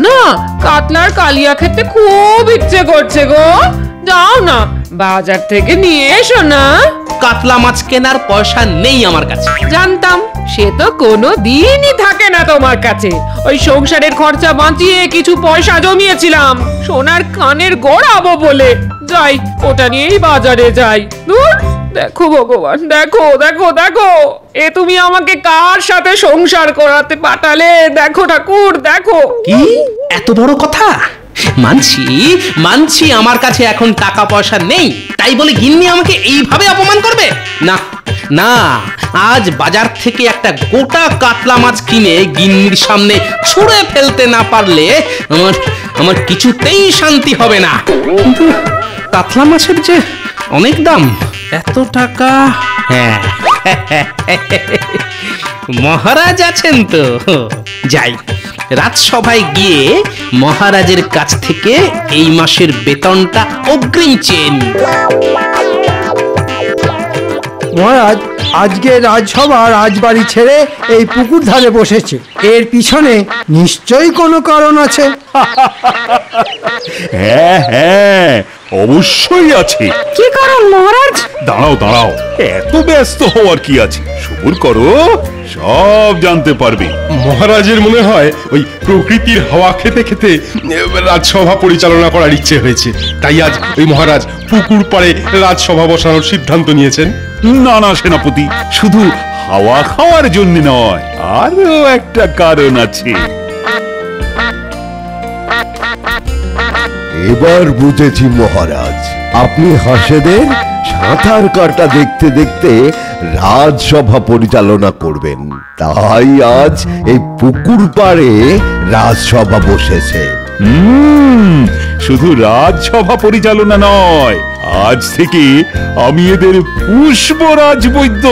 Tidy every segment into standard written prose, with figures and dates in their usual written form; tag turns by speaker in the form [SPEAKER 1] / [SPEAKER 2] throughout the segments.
[SPEAKER 1] না কাতলার কালিয়া খেতে খুব ইচ্ছে করছে গো। যাও না বাজার থেকে নিয়ে এসো না।
[SPEAKER 2] কাতলা মাছ কেনার পয়সা নেই আমার কাছে।
[SPEAKER 1] জানতাম, সে তো কোনো দিনই থাকে না তোমার কাছে। ওই সংসারের খরচা বাঁচিয়ে কিছু পয়সা জমিয়েছিলাম সোনার কানের গড়াবো বলে। যাই, ওটা নিয়েই বাজারে যাই। ধুর, দেখো ভগবান, দেখো দেখো দেখো, এ তুমি আমাকে কার সাথে সংসার করাতে পাঠালে? দেখো ঠাকুর, দেখো।
[SPEAKER 2] কি এত বড় কথা? মানছি মানছি আমার কাছে এখন টাকা পয়সা নেই, তাই বলে গিন্নি আমাকে এইভাবে অপমান করবে? না না, আজ বাজার থেকে একটা গোটা কাতলা মাছ কিনে গিন্নির সামনে ছুঁড়ে ফেলতে না পারলে আমার আমার কিছুতেই শান্তি হবে না। কিন্তু কাতলা মাছের যে অনেক দাম, এত টাকা। হ্যাঁ, মহারাজ আছেন তো, যাই রাজসভায় গিয়ে মহারাজের কাছ থেকে এই মাসের বেতনটা অগ্রিম চেয়ে নিই।
[SPEAKER 3] মহারাজ, আজকে রাজসভা রাজবাড়ি ছেড়ে এই পুকুর ধারে বসেছে। এর পিছনে নিশ্চয়ই কোনো কারণ আছে।
[SPEAKER 4] হ্যাঁ হ্যাঁ, অবশ্যই আছে।
[SPEAKER 1] কি কারণ মহারাজ?
[SPEAKER 4] দাঁড়াও দাঁড়াও, এত ব্যস্ত হওয়ার কি আছে, সবুর করো, সব জানতে পারবে।
[SPEAKER 5] মহারাজের মনে হয় ওই প্রকৃতির হাওয়া খেতে খেতে রাজসভা পরিচালনা করার ইচ্ছে হয়েছে, তাই আজ ওই মহারাজ পুকুর পাড়ে রাজসভা বসানোর সিদ্ধান্ত নিয়েছেন।
[SPEAKER 4] না না সেনাপতি, শুধু হাওয়া খাওয়ার জন্য নয়, আরো একটা কারণ আছে।
[SPEAKER 6] এবার বুঝেছি মহারাজ, আপনি হাঁসেদের সাঁতার কাটা দেখতে দেখতে রাজসভা পরিচালনা করবেন, তাই আজ এই পুকুর পাড়ে রাজসভা বসেছে।
[SPEAKER 4] শুধু রাজসভা পরিচালনা নয়, আজ থেকে আমি এদের পুষ্পরাজ বৈদ্য।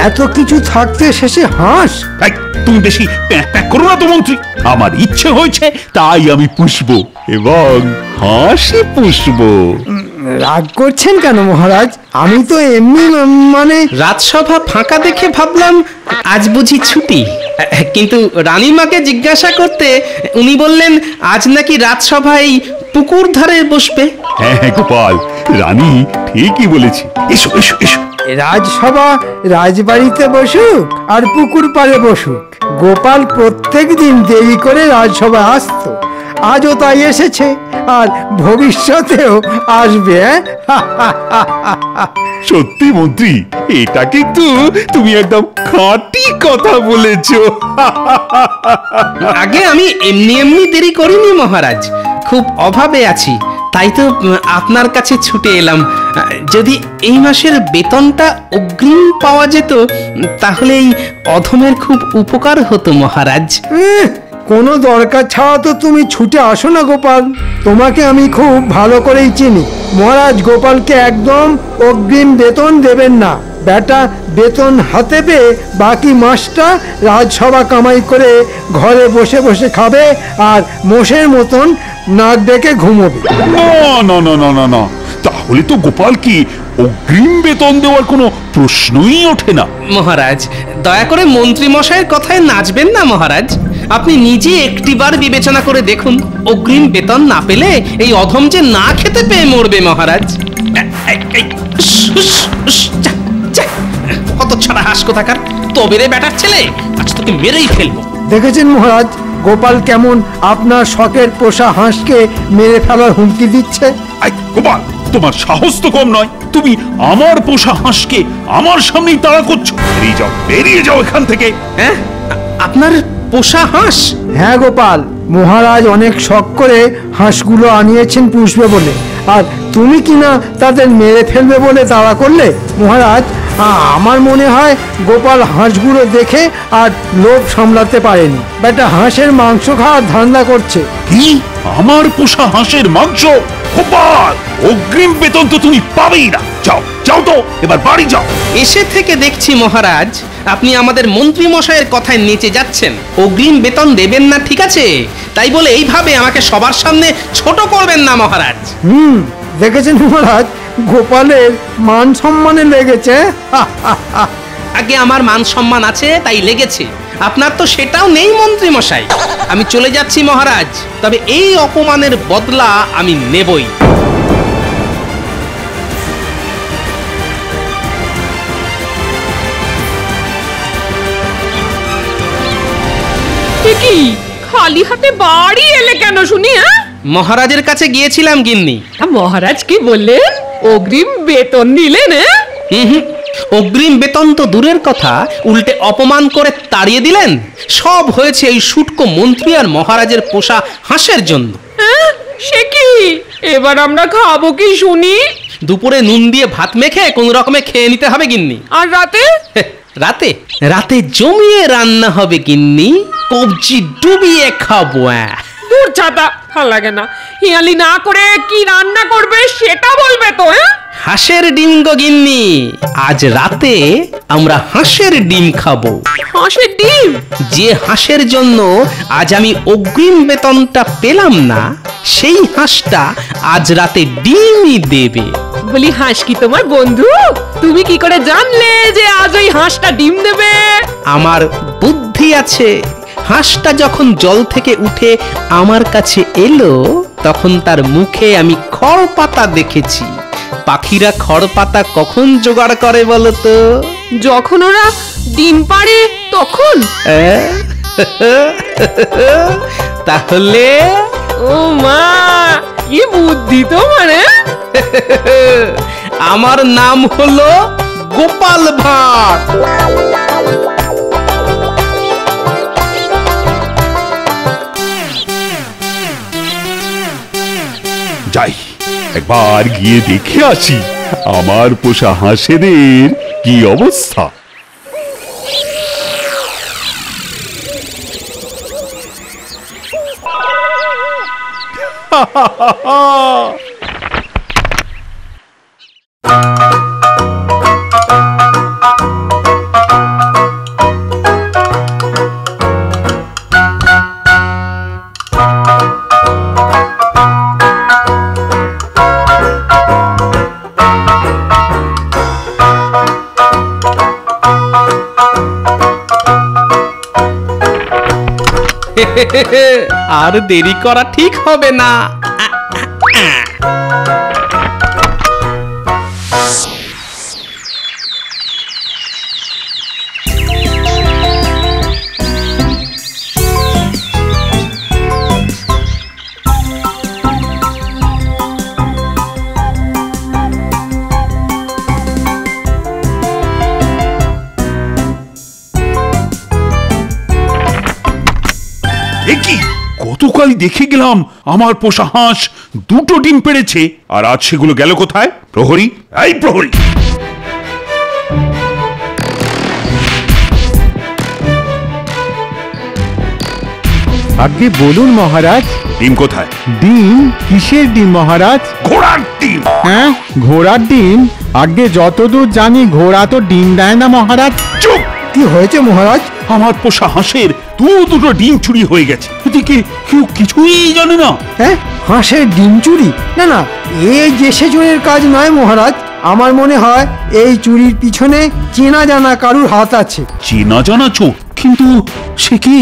[SPEAKER 3] এত কিছু থাকতে শেষে হাঁস?
[SPEAKER 4] এই, তুমি বেশি প্যাঁক প্যাঁক করো না তো মন্ত্রী। আমার ইচ্ছে হয়েছে তাই আমি পুষব এবং হাসি পুষব।
[SPEAKER 3] রাগ করছেন কেন মহারাজ? আমি তো এমনি মানে।
[SPEAKER 2] রাজসভা ফাঁকা দেখে ভাবলাম আজ বুঝি ছুটি, কিন্তু রানীমাকে জিজ্ঞাসা করতে উনি বললেন আজ নাকি রাজসভায় পুকুর ধারে বসবে।
[SPEAKER 4] হ্যাঁ হ্যাঁ গোপাল, রানী ঠিকই বলেছে। এসো এসো এসো।
[SPEAKER 3] রাজসভা রাজবাড়িতে বসুক আর পুকুর পাড়ে বসুক, গোপাল প্রত্যেক দিন দেরি করে রাজসভা আসতো, আজও তাই এসেছে আর ভবিষ্যতেও আসবে।
[SPEAKER 4] সত্যি মন্ত্রী, এটা কিন্তু তুমি একদম খাঁটি কথা বলেছো।
[SPEAKER 2] আগে আমি এমনি এমনি দেরি করিনি মহারাজ, খুব অভাবে আছি, তাই তো আপনার কাছে ছুটে এলাম। যদি এই মাসের বেতনটা অগ্রিম পাওয়া যেত তাহলে এই অধমের খুব উপকার হতো মহারাজ।
[SPEAKER 3] কোনো দরকার ছাড়া তো তুমি ছুটে আসো না গোপাল, তোমাকে আমি খুব ভালো করেই চিনি। মহারাজ গোপালকে একদম অগ্রিম বেতন দেবেন না। বেটা বেতন হাতে পেয়ে বাকি মাসটা রাজসভা কামাই করে ঘরে বসে বসে খাবে আর মোষের মতন নাক ডেকে ঘুমোবে।
[SPEAKER 4] না না না না না না, তাহলে তো গোপাল কি অগ্রিম বেতন দেওয়ার কোনো প্রশ্নই ওঠে না।
[SPEAKER 2] মহারাজ দয়া করে মন্ত্রী মশাইয়ের কথায় নাচবেন না মহারাজ। আপনি নিজে একটিবার বিবেচনা করে দেখুন, অগ্রিম বেতন না পেলে এই অধম যে না খেতে পেয়ে মরবে মহারাজ। কত ছাড়া হাস কোথাকার, তবে রে বেটার ছেলে, আজ তোকে মেরেই ফেলবো।
[SPEAKER 3] দেখেছেন মহারাজ গোপাল কেমন আপনার শখের পোষা হাঁসকে মেরে ফেলার হুমকি দিচ্ছে।
[SPEAKER 4] গোপাল, তোমার সাহস তো কম নয়, তুমি আমার পোষা হাঁসকে আমার সামনেই তাড়া করছো। বেরিয়ে যাও, বেরিয়ে যাও এখান থেকে।
[SPEAKER 2] হ্যাঁ, আপনার পোষা হাঁস?
[SPEAKER 3] হ্যাঁ গোপাল, মহারাজ অনেক শখ করে হাঁসগুলো আনিয়েছেন পুষবে বলে, আর তুমি কিনা তাদের মেরে ফেলবে বলে তাড়া করলে। মহারাজ আমার মনে হয় গোপাল হাঁসগুলো দেখে আর লোভ সামলাতে পারেনি, বেটা হাঁসের মাংস খাওয়ার ধান্দা করছে।
[SPEAKER 4] কি? আমার পোষা হাঁসের মাংস? গোপাল, অগ্রিম বেতন তো তুমি পাবেই না। যাও যাও তো, এবার বাড়ি যাও।
[SPEAKER 2] এসে থেকে দেখছি মহারাজ আপনি আমাদের মন্ত্রী মশাইয়ের কথায় নেচে যাচ্ছেন। অগ্রিম বেতন দেবেন না ঠিক আছে, তাই বলে এইভাবে আমাকে সবার সামনে ছোট করবেন না মহারাজ।
[SPEAKER 3] দেখেছেন মহারাজ, গোপালের মান সম্মানে লেগেছে।
[SPEAKER 2] আগে আমার মান সম্মান আছে তাই লেগেছে, আপনার তো সেটাও নেই মন্ত্রী মশাই। আমি চলে যাচ্ছি মহারাজ, তবে এই অপমানের বদলা আমি নেবই।
[SPEAKER 1] কি খালি হাতে বাড়ি এলে কেন শুনি?
[SPEAKER 2] মহারাজের কাছে গিয়েছিলাম গিন্নি।
[SPEAKER 1] মহারাজ কি বললেন? অগ্রিম বেতন দিলেন?
[SPEAKER 2] হুম, অগ্রিম বেতন তো দূরের কথা, উল্টে অপমান করে তাড়িয়ে দিলেন। সব হয়েছে এই শুটকো মন্ত্রী আর মহারাজের পোষা হাঁসের জন্য।
[SPEAKER 1] সে কি? এবার আমরা খাবো কি শুনি?
[SPEAKER 2] দুপুরে নুন দিয়ে ভাত মেখে কোন রকমে খেয়ে নিতে হবে গিন্নি।
[SPEAKER 1] আর রাতে?
[SPEAKER 2] রাতে রাতে জমিয়ে রান্না হবে গিন্নি, কবজি ডুবিয়ে খাবো।
[SPEAKER 1] দূর ছাতা, ভাল লাগে না। হিয়ালি না করে কি রান্না করবে সেটা বলবে তো।
[SPEAKER 2] হাঁসের ডিম গো গিন্নি, আজ রাতে আমরা হাঁসের ডিম খাবো।
[SPEAKER 1] হাঁসের ডিম?
[SPEAKER 2] যে হাঁসের জন্য আজ আমি অগ্রিম বেতনটা পেলাম না, সেই হাঁসটা আজ রাতে ডিমই দেবে।
[SPEAKER 1] বলি হাঁস কি তোমার বন্ধু? তুমি কি করে জানলে যে আজ ওই হাঁসটা ডিম দেবে?
[SPEAKER 2] আমার বুদ্ধি আছে। হাঁসটা যখন জল থেকে উঠে আমার কাছে এলো, তখন তার মুখে আমি খড় পাতা দেখেছি। পাখিরা খড় পাতা কখন জোগাড় করে বলো তো?
[SPEAKER 1] যখন ওরা ডিম পাড়ে তখন।
[SPEAKER 2] তাহলে
[SPEAKER 1] ও মা, কি বুদ্ধি তোমার!
[SPEAKER 2] আমার নাম হলো গোপাল ভাঁড়।
[SPEAKER 4] যাই, একবার গিয়ে দেখে আসি আমার পোষা হাঁসেদের কি অবস্থা।
[SPEAKER 2] আর দেরি করা ঠিক হবে না।
[SPEAKER 4] কি গতকালই দেখে গেলাম আমার পোষা হাঁস দুটো ডিম পেড়েছে, আর আজ সেগুলো গেল কোথায়? প্রহরী, এই প্রহরী!
[SPEAKER 3] আগে বলুন মহারাজ।
[SPEAKER 4] ডিম কোথায়?
[SPEAKER 3] ডিম? কিসের ডিম মহারাজ?
[SPEAKER 4] ঘোড়ার ডিম।
[SPEAKER 3] হ্যাঁ, ঘোড়ার ডিম? আগে যতদূর জানি ঘোড়া তো ডিম দেয় না মহারাজ।
[SPEAKER 4] চুপ!
[SPEAKER 3] কি হয়েছে মহারাজ?
[SPEAKER 4] আমার পোষা হাঁসের দুটো ডিম চুরি হয়ে গেছে, এদিকে কেউ কিছুই জানে না।
[SPEAKER 3] হ্যাঁ, হাঁসের ডিম চুরি? না না, এই যে সেজনের কাজ নয় মহারাজ। আমার মনে হয় এই চুরির পিছনে চেনা জানা কারুর হাত আছে।
[SPEAKER 4] চেনা জানা চোর? কিন্তু সে কি?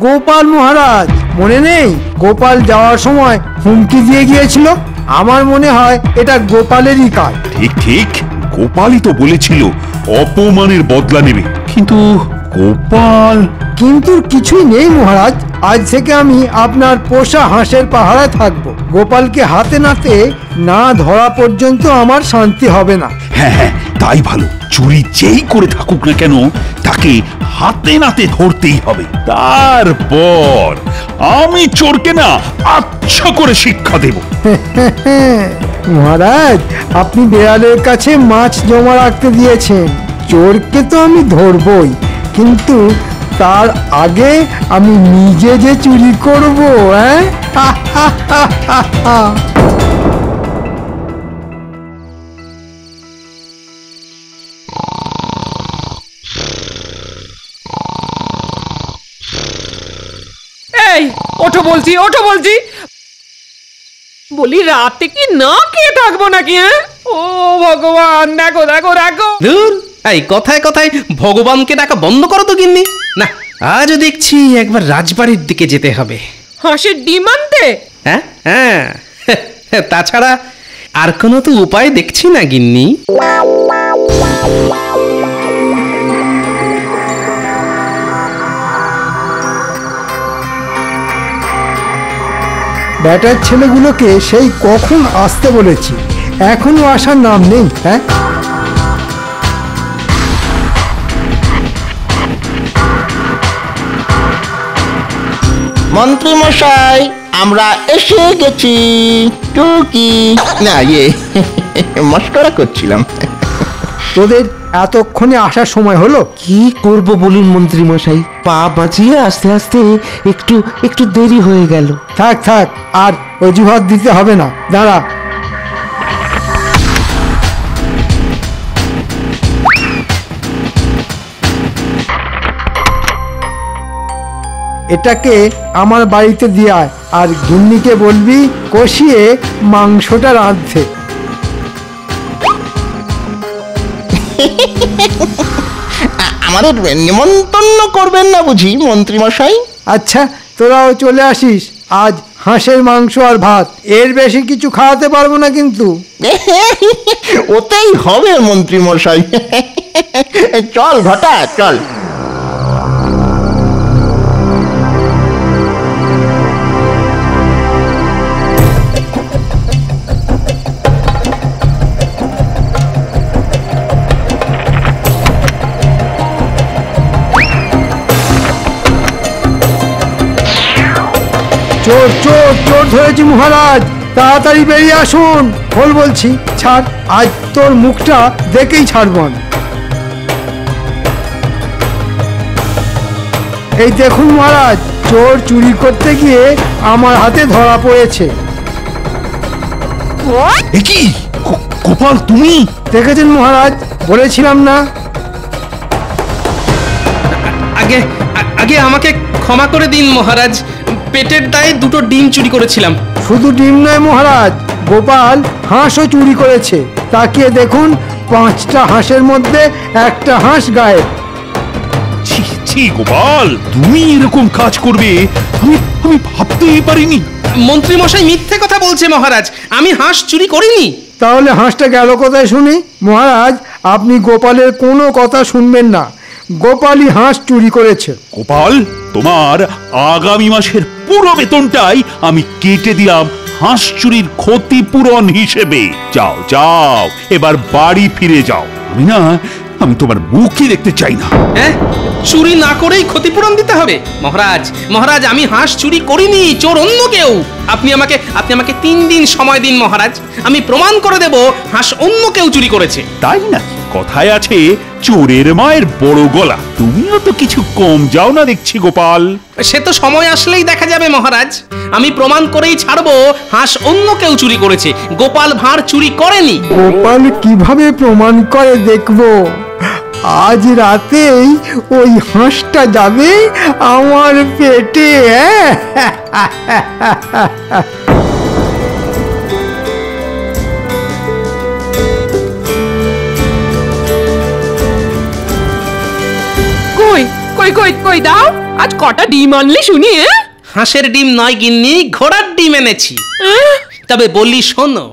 [SPEAKER 3] গোপাল মহারাজ, মনে নেই? গোপাল যাওয়ার সময় হুমকি দিয়ে গিয়েছিল। আমার মনে হয় এটা গোপালেরই কাজ।
[SPEAKER 4] ঠিক ঠিক, গোপালই তো বলেছিল অপমানের বদলা নেবে, কিন্তু গোপাল।
[SPEAKER 3] কিন্তু কিছুই নেই মহারাজ। আজ থেকে আমি আপনার পোষা হাঁসের পাহারায় থাকবো। গোপালকে হাতে নাতে না ধরা পর্যন্ত আমার শান্তি হবে না।
[SPEAKER 4] হ্যাঁ হ্যাঁ, তাই ভালো। চুরি যেই করে থাকুক না কেন, তাকে হাতে নাতে ধরতেই হবে। তারপর আমি চোরকে না আচ্ছা করে শিক্ষা দেব।
[SPEAKER 3] মহারাজ, আপনি বেড়ালের কাছে মাছ জমা রাখতে দিয়েছেন। চোরকে তো আমি ধরবই, কিন্তু তার আগে আমি নিজে যে চুরি করব।
[SPEAKER 1] এই ওঠো বলছি, ওঠো বলছি। বলি রাতে কি না খেয়ে থাকবো নাকি? ও ভগবান, দেখো দেখো দেখো।
[SPEAKER 2] ধুর, এই কথায় কথায় ভগবানকে ডাকা বন্ধ করো তো গিন্নি। না, আজও দেখছি একবার রাজবাড়ির দিকে যেতে হবে।
[SPEAKER 1] হাঁসের ডিম আনতে?
[SPEAKER 2] হ্যাঁ হ্যাঁ, তাছাড়া আর কোনো তো উপায় দেখছি না গিন্নি।
[SPEAKER 3] ব্যাটার ছেলেগুলোকে সেই কখন আসতে বলেছি, এখনো আসার নাম নেই। হ্যাঁ,
[SPEAKER 7] মন্ত্রী মশাই, আমরা এসে গেছি। টুকি না, মস্করা করছিলাম।
[SPEAKER 3] তোদের এতক্ষণে আসার সময় হলো?
[SPEAKER 8] কি করব বলুন মন্ত্রী মশাই, পা বাঁচিয়ে আস্তে আস্তে একটু একটু দেরি হয়ে গেল।
[SPEAKER 3] থাক থাক, আর অজুহাত দিতে হবে না, দাঁড়া। এটাকে আমার বাড়িতে দিয়ে আয়, আর গিন্নিকে বলবি কষিয়ে মাংসটা রাঁধতে।
[SPEAKER 7] আমাদের নিমন্ত্রণ করবেন না বুঝি মন্ত্রী মশাই?
[SPEAKER 3] আচ্ছা, তোরাও চলে আসিস। আজ হাঁসের মাংস আর ভাত, এর বেশি কিছু খাওয়াতে পারবো না কিন্তু।
[SPEAKER 7] ওতেই হবে মন্ত্রী মশাই। চল ঘটা, চল।
[SPEAKER 3] চোর চোর চোর ধরেছি মহারাজ, তাড়াতাড়ি বেরিয়ে আসুন। খোল বলছি, ছাড়, আজ তোর মুখটা দেখেই ছাড়ব আমি। এই দেখুন মহারাজ, চোর চুরি করতে গিয়ে আমার হাতে ধরা পড়েছে।
[SPEAKER 4] এ কি গোপাল, তুমি?
[SPEAKER 3] দেখেছেন মহারাজ, বলেছিলাম না?
[SPEAKER 2] আগে আগে আমাকে ক্ষমা করে দিন মহারাজ, পেটের দায়ে দুটো ডিম চুরি করেছিলাম।
[SPEAKER 3] শুধু ডিম নয় মহারাজ, গোপাল হাঁসও চুরি করেছে। তাকিয়ে দেখুন, 5টা হাঁসের মধ্যে একটা হাঁস গায়েব।
[SPEAKER 4] ছি ছি গোপাল, তুমি এরকম কাজ করবে আমি আমি ভাবতেই পারিনি।
[SPEAKER 2] মন্ত্রী মশাই মিথ্যে কথা বলছে মহারাজ, আমি হাঁস চুরি করিনি।
[SPEAKER 3] তাহলে হাঁসটা গেল কোথায় শুনি? মহারাজ, আপনি গোপালের কোনো কথা শুনবেন না, গোপালই হাঁস চুরি করেছে।
[SPEAKER 4] গোপাল, তোমার আগামী মাসের পুরো বেতনটাই আমি কেটে দিলাম হাঁস চুরির ক্ষতিপূরণ হিসেবে। যাও যাও, এবার বাড়ি ফিরে যাও। আমি তোমার মুখই দেখতে চাই না।
[SPEAKER 2] হ্যাঁ, চুরি না করেই ক্ষতিপূরণ দিতে হবে? মহারাজ মহারাজ, আমি হাঁস চুরি করিনি, চোর অন্য কেউ। আপনি আমাকে 3 দিন সময় দিন মহারাজ, আমি প্রমাণ করে দেব হাঁস অন্য কেউ চুরি করেছে।
[SPEAKER 4] তাই না? কথায় আছে চোরের মায়ের বড় গলা। তুমিও তো কিছু কম যাও না দেখছি গোপাল।
[SPEAKER 2] সে তো সময় আসলেই দেখা যাবে মহারাজ, আমি প্রমাণ করেই ছাড়বো হাঁস অন্য কেউ চুরি করেছে, গোপাল ভাঁড় চুরি করেনি।
[SPEAKER 3] গোপাল কিভাবে প্রমাণ করে দেখবো। আজ রাতেই ওই হাঁসটা যাবে আমার পেটে।
[SPEAKER 1] কই কই কই কই দাও, আজ কটা ডিম আনলি শুনি?
[SPEAKER 2] হাঁসের ডিম নয় গিন্নি, ঘোড়ার ডিম এনেছি। তবে বলি শোনো।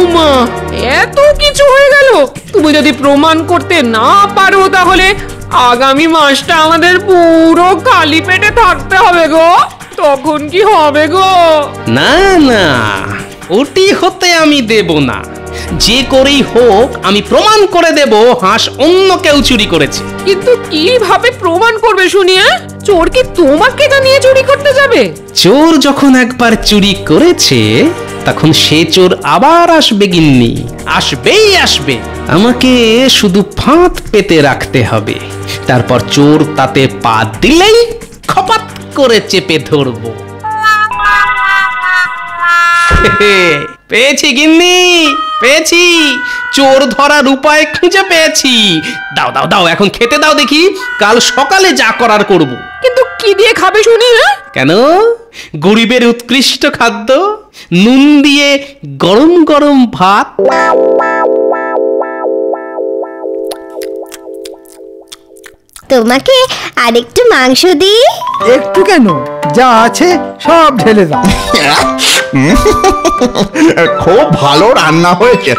[SPEAKER 1] উমা, এত কিছু হয়ে গেল! তুমি যদি প্রমাণ করতে না পারো, তাহলে আগামী মাসটা আমাদের পুরো খালি পেটে থাকতে হবে গো। তখন কি হবে গো?
[SPEAKER 2] না না, ওটি হতে আমি দেব না। যে করেই হোক আমি প্রমাণ করে দেব হাঁস অন্য কেউ চুরি করেছে।
[SPEAKER 1] কিন্তু কিভাবে প্রমাণ করবে শুনি? চোর কি তোমাকে জানিয়ে চুরি করতে যাবে?
[SPEAKER 2] চোর যখন একবার চুরি করেছে, তখন সে চোর আবার আসবে গিন্নি, আসবেই আসবে। আমাকে শুধু ফাঁদ পেতে রাখতে হবে, তারপর চোর তাতে পা দিলেই খপাত করে চেপে ধরবো। পেয়েছি গিন্নি, পেয়েছি, চোর ধরার উপায় খুঁজে পেয়েছি। দাও দাও দাও, এখন খেতে দাও দেখি, কাল সকালে যা করার করব।
[SPEAKER 1] কিন্তু কি দিয়ে খাবে শুনি?
[SPEAKER 2] কেন, গরিবের উৎকৃষ্ট খাদ্য, নুন দিয়ে গরম গরম ভাত।
[SPEAKER 9] তোমাকে আরেকটু মাংস দিই?
[SPEAKER 3] একটু কেন, যা আছে সব ঢেলে দাও।
[SPEAKER 7] খুব ভালো রান্না হয়েছে,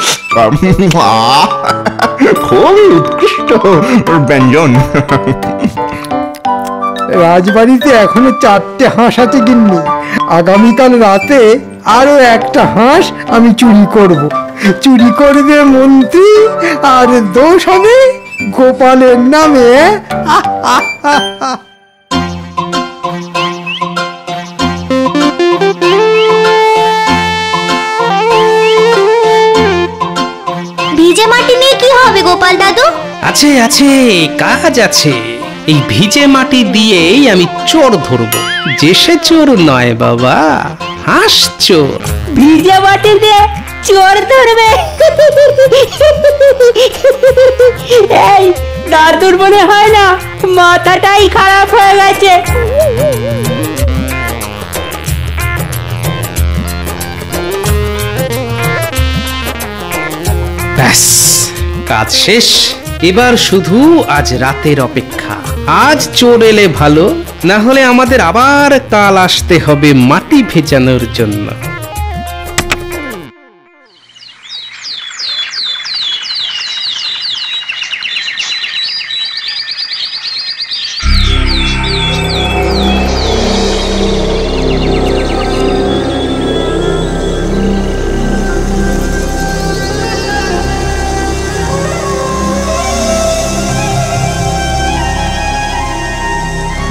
[SPEAKER 7] খুবই উৎকৃষ্ট ব্যঞ্জন।
[SPEAKER 3] রাজবাড়িতে এখনো 4টে হাঁস আছে গিন্নি। আগামীকাল রাতে আরো একটা হাঁস আমি চুরি করব। চুরি করবে মন্ত্রী, আর দোষ হবে গোপালের নামে।
[SPEAKER 9] ভিজে মাটি নিয়ে কি হবে গোপাল দাদু?
[SPEAKER 2] আছে আছে, কাজ আছে। এই ভিজে মাটি দিয়েই আমি চোর ধরবো। যে সে চোর নয় বাবা, হাঁস চোর।
[SPEAKER 9] ভিজে মাটি দিয়ে চোর ধরবে? এই দাদুর মনে হয় না মাথাটাই খারাপ হয়ে গেছে।
[SPEAKER 2] ব্যাস, কাজ শেষ। এবার শুধু আজ রাতের অপেক্ষা। আজ চোর এলে ভালো, না হলে আমাদের আবার কাল আসতে হবে মাটি ভেজানোর জন্য।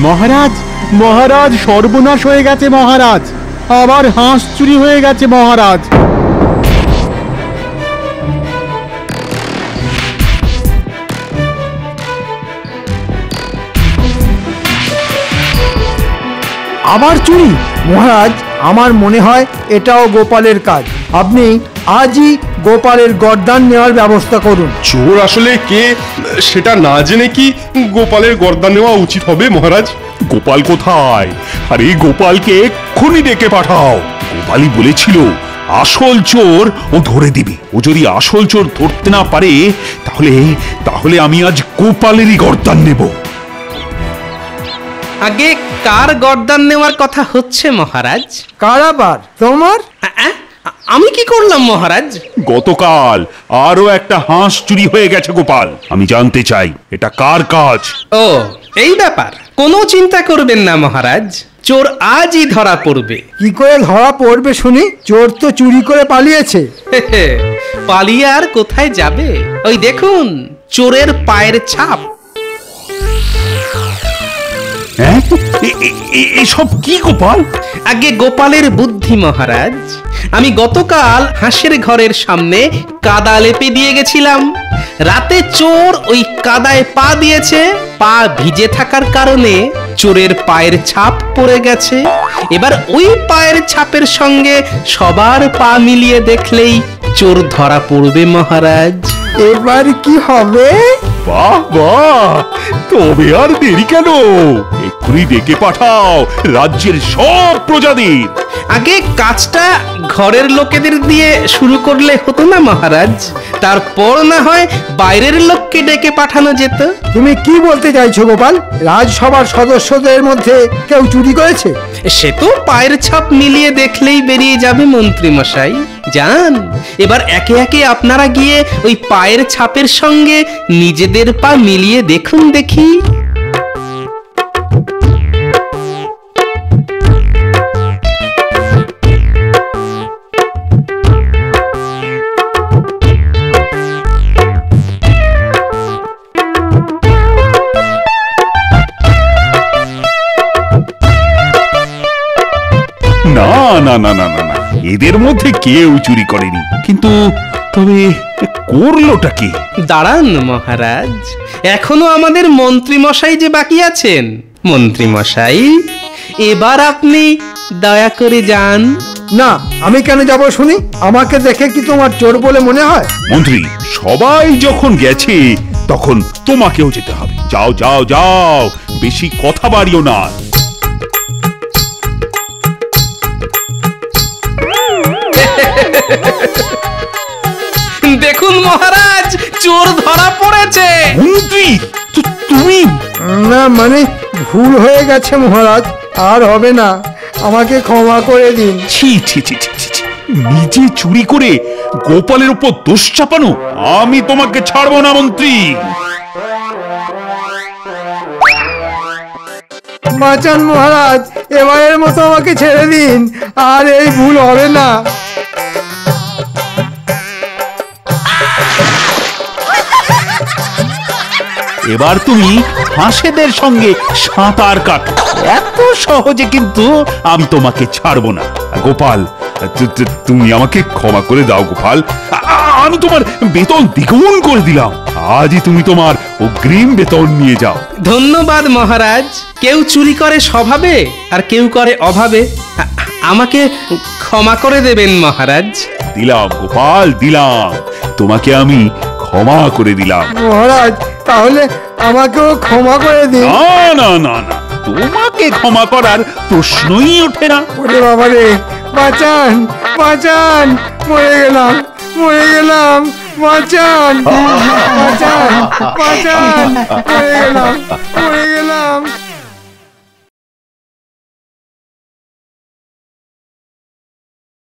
[SPEAKER 10] মহারাজ, মহারাজ, সর্বনাশ হয়ে গেছে মহারাজ। আবার হাঁস চুরি হয়ে গেছে মহারাজ।
[SPEAKER 3] আবার চুরি? মহারাজ, আমার মনে হয় এটাও গোপালের কাজ। আপনি আজই গোপালের গর্দান নেওয়ার ব্যবস্থা করুন।
[SPEAKER 5] চোর আসলে কে সেটা না জেনে কি গোপালের গর্দান নেওয়া উচিত হবে মহারাজ?
[SPEAKER 4] গোপাল কোথায়? আরে গোপালকে এক্ষুনি ডেকে পাঠাও। গোপালই বলেছিল আসল চোর ও ধরে দিবে। ও যদি আসল চোর ধরতে না পারে, তাহলে তাহলে আমি আজ গোপালেরই গর্দান নেব।
[SPEAKER 2] আগে কার গর্দান নেওয়ার কথা হচ্ছে মহারাজ?
[SPEAKER 3] কার আবার? তোমার?
[SPEAKER 2] আমি কি করলাম মহারাজ?
[SPEAKER 4] গতকাল আরো একটা হাঁস চুরি হয়ে গেছে গোপাল। আমি জানতে চাই এটা কার কাজ।
[SPEAKER 2] ও, এই ব্যাপার। কোনো চিন্তা করবেন না মহারাজ, চোর আজই ধরা পড়বে।
[SPEAKER 3] কি করে ধরা পড়বে শুনি? চোর তো চুরি করে পালিয়েছে।
[SPEAKER 2] পালিয়ে আর কোথায় যাবে? ওই দেখুন, চোরের পায়ের ছাপ।
[SPEAKER 4] হ্যাঁ, এসব কি গোপাল?
[SPEAKER 2] আগে গোপালের বুদ্ধি মহারাজ। আমি গতকাল হাঁসের ঘরের সামনে কাদা লেপে দিয়ে গেছিলাম। রাতে চোর ওই কাদায় পা দিয়েছে। পা ভিজে থাকার কারণে চোরের পায়ের ছাপ পড়ে গেছে। এবার ওই পায়ের ছাপের সঙ্গে সবার পা মিলিয়ে দেখলেই চোর ধরা পড়বে মহারাজ।
[SPEAKER 3] এবার কি হবে?
[SPEAKER 4] বাহ বাহ, তবে আর দেরি কেন? এক্ষুনি ডেকে পাঠাও রাজ্যের সব প্রজাদের।
[SPEAKER 2] আগে কাজটা ঘরের লোকেদের দিয়ে শুরু করলে হতো না মহারাজ? তারপর না হয় বাইরের লোককে ডেকে পাঠানো যেত।
[SPEAKER 3] তুমি কি বলতে চাইছো গোপাল? রাজসভার সদস্যদের মধ্যে কেউ চুরি করেছে?
[SPEAKER 2] সে তো পায়ের ছাপ মিলিয়ে দেখলেই বেরিয়ে যাবে মন্ত্রী মশাই। যান, এবার একে একে আপনারা গিয়ে ওই পায়ের ছাপের সঙ্গে নিজেদের পা মিলিয়ে দেখুন দেখি।
[SPEAKER 4] না না না না না না, এদের মধ্যে কেউ চুরি করেনি। কিন্তু তবে করলোটা কি?
[SPEAKER 2] দাঁড়ান মহারাজ, এখনো আমাদের মন্ত্রী মশাই যে বাকি আছেন। মন্ত্রী মশাই, এবার আপনি দয়া করে যান।
[SPEAKER 3] না, আমি কেন যাব শুনি? আমাকে দেখে কি তোমার চোর বলে মনে হয়?
[SPEAKER 4] মন্ত্রী, সবাই যখন গেছে তখন তোমাকেও যেতে হবে। যাও যাও যাও, বেশি কথা বাড়িও না।
[SPEAKER 2] দেখুন মহারাজ, চোর ধরা পড়েছে।
[SPEAKER 4] মন্ত্রী, তুমি?
[SPEAKER 3] না মানে ভুল হয়ে গেছে মহারাজ, আর হবে না, আমাকে ক্ষমা করে দিন।
[SPEAKER 4] ছি ছি ছি ছি ছি ছি। নিজে চুরি করে গোপালের উপর দোষ চাপানো? আমি তোমাকে ছাড়বো না মন্ত্রী।
[SPEAKER 3] বাঁচান মহারাজ, এবারের মতো আমাকে ছেড়ে দিন, আর এই ভুল হবে না।
[SPEAKER 4] এবার তুমি হাঁসেদের সঙ্গে সাঁতার কাটো। এত সহজে কিন্তু আমি তোমাকে ছাড়বো না। গোপাল, তুমি আমাকে ক্ষমা করে দাও গোপাল। আমি তোমার বেতন দ্বিগুণ করে দিলাম। আজই তুমি তোমার অগ্রিম বেতন নিয়ে যাও।
[SPEAKER 2] ধন্যবাদ মহারাজ। কেউ চুরি করে স্বভাবে আর কেউ করে অভাবে। আমাকে ক্ষমা করে দেবেন মহারাজ।
[SPEAKER 4] দিলাম গোপাল, দিলাম। তোমাকে আমি ক্ষমা করে দিলাম।
[SPEAKER 3] মহারাজ, তাহলে আমাকেও ক্ষমা করে দিন।
[SPEAKER 4] না না না না, তোমাকে ক্ষমা করার প্রশ্নই ওঠে না।
[SPEAKER 3] ওরে বাবা রে, বাঁচান বাঁচান, মরে গেলাম মরে গেলাম, বাঁচান বাঁচান বাঁচান, মরে গেলাম মরে গেলাম।